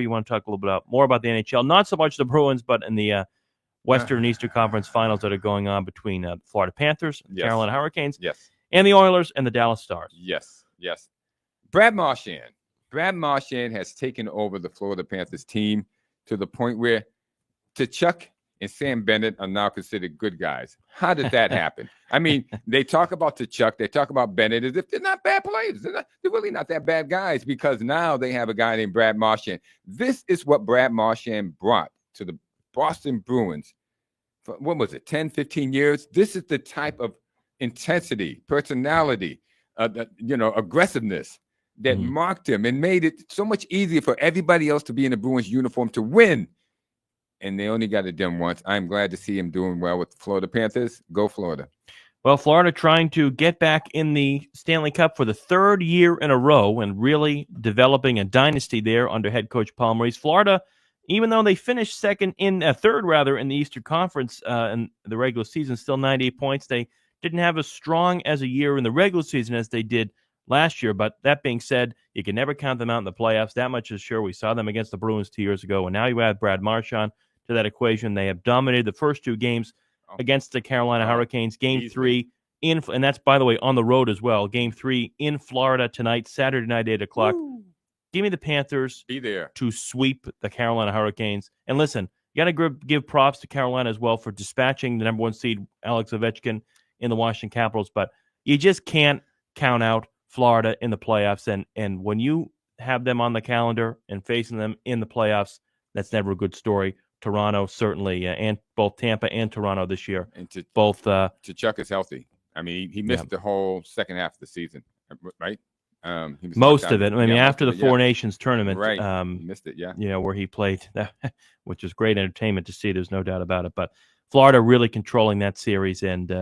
You want to talk a little bit more about the NHL, not so much the Bruins, but in the Western and Eastern Conference Finals that are going on between the Florida Panthers, Carolina Hurricanes, and the Oilers and the Dallas Stars. Yes. Brad Marchand. Brad Marchand has taken over the Florida Panthers team to the point where Tkachuk and Sam Bennett are now considered good guys. How did that happen? I mean, they talk about Tkachuk, they talk about Bennett as if they're not bad players. They're really not that bad guys because now they have a guy named Brad Marchand. This is what Brad Marchand brought to the Boston Bruins for, what was it, 10, 15 years? This is the type of intensity, personality, aggressiveness that marked him and made it so much easier for everybody else to be in the Bruins uniform to win. And they only got it done once. I'm glad to see him doing well with the Florida Panthers. Go Florida. Well, Florida trying to get back in the Stanley Cup for the third year in a row and really developing a dynasty there under head coach Paul Maurice. Florida, even though they finished third in the Eastern Conference in the regular season, still 98 points. They didn't have as strong as a year in the regular season as they did last year. But that being said, you can never count them out in the playoffs. That much is sure. We saw them against the Bruins 2 years ago, and now you add Brad Marchand to that equation. They have dominated the first two games against the Carolina Hurricanes. Game 3 and that's, by the way, on the road as well. Game 3 in Florida tonight, Saturday night, 8 o'clock. Woo. Give me the Panthers to sweep the Carolina Hurricanes. And listen, you got to give props to Carolina as well for dispatching the number 1 seed, Alex Ovechkin, in the Washington Capitals. But you just can't count out Florida in the playoffs. And when you have them on the calendar and facing them in the playoffs, that's never a good story. Toronto, certainly, and both Tampa and Toronto this year. And Tkachuk is healthy. I mean, he missed the whole second half of the season, right? Most of it. I mean, after the Four Nations tournament, he missed it, where he played, which is great entertainment to see. There's no doubt about it. But Florida really controlling that series, and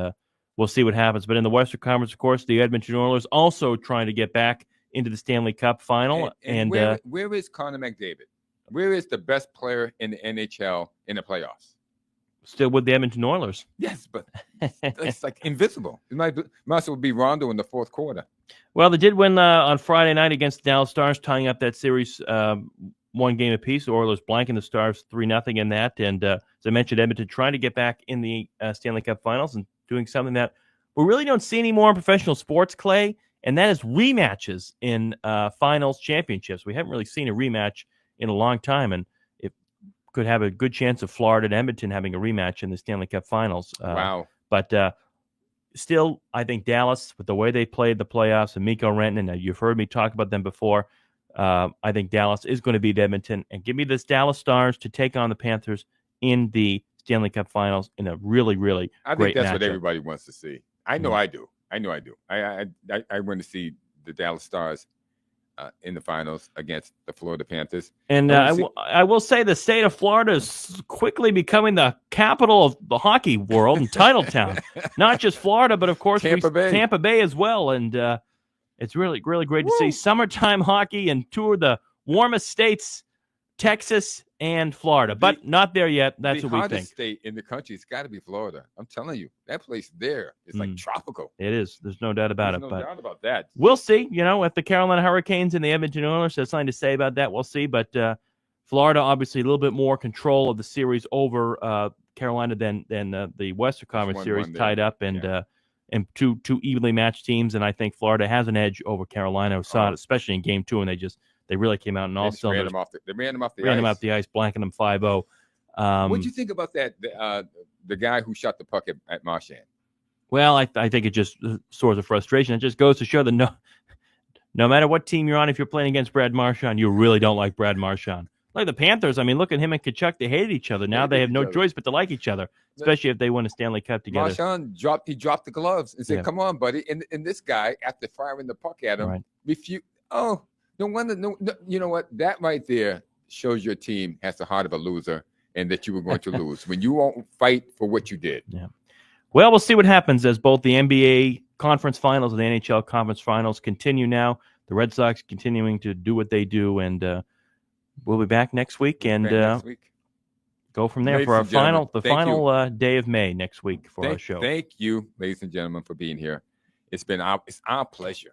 we'll see what happens. But in the Western Conference, of course, the Edmonton Oilers also trying to get back into the Stanley Cup Final. And where is Connor McDavid? Where is the best player in the NHL in the playoffs? Still with the Edmonton Oilers. Yes, but it's like invisible. It might as well be Rondo in the fourth quarter. Well, they did win on Friday night against the Dallas Stars, tying up that series 1 game apiece. The Oilers blanking the Stars 3-0 in that. And as I mentioned, Edmonton trying to get back in the Stanley Cup Finals and doing something that we really don't see anymore in professional sports, Clay, and that is rematches in finals championships. We haven't really seen a rematch in a long time, and it could have a good chance of Florida and Edmonton having a rematch in the Stanley Cup Finals. Wow. But still, I think Dallas, with the way they played the playoffs, and Mikko Rantanen, and you've heard me talk about them before, I think Dallas is going to beat Edmonton. And give me this Dallas Stars to take on the Panthers in the Stanley Cup Finals in a really, really I great think that's matchup. what everybody wants to see. I know I do. I want to see the Dallas Stars in the finals against the Florida Panthers. And I will say the state of Florida is quickly becoming the capital of the hockey world and title town. Not just Florida, but of course Tampa Bay as well. And it's really, really great to see summertime hockey in 2 of the warmest states, Texas and Florida. But not there yet. That's what we think. The hottest state in the country has got to be Florida. I'm telling you, that place there is like tropical. It is. There's no doubt about it. There's no doubt about that. We'll see. If the Carolina Hurricanes and the Edmonton Oilers have something to say about that, we'll see. But Florida, obviously, a little bit more control of the series over Carolina than the Western Conference series, tied up and two evenly matched teams. And I think Florida has an edge over Carolina. We saw it, especially in Game 2, and they really came out in all cylinders. They ran them off the ice, blanking them 5-0. What did you think about that? The guy who shot the puck at Marchand? Well, I think it just soars of frustration. It just goes to show that no matter what team you're on, if you're playing against Brad Marchand, you really don't like Brad Marchand. Like the Panthers, I mean, look at him and Tkachuk. They hated each other. Now they have no choice but to like each other, especially if they win a Stanley Cup together. Marchand dropped the gloves and said, "Come on, buddy." And this guy, after firing the puck at him, refused. Oh. No wonder. No, you know what? That right there shows your team has the heart of a loser, and that you were going to lose when you won't fight for what you did. Yeah. Well, we'll see what happens as both the NBA Conference Finals and the NHL Conference Finals continue now. The Red Sox continuing to do what they do, and we'll be back next week and go from there for our final day of May next week for our show. Thank you, ladies and gentlemen, for being here. It's our pleasure.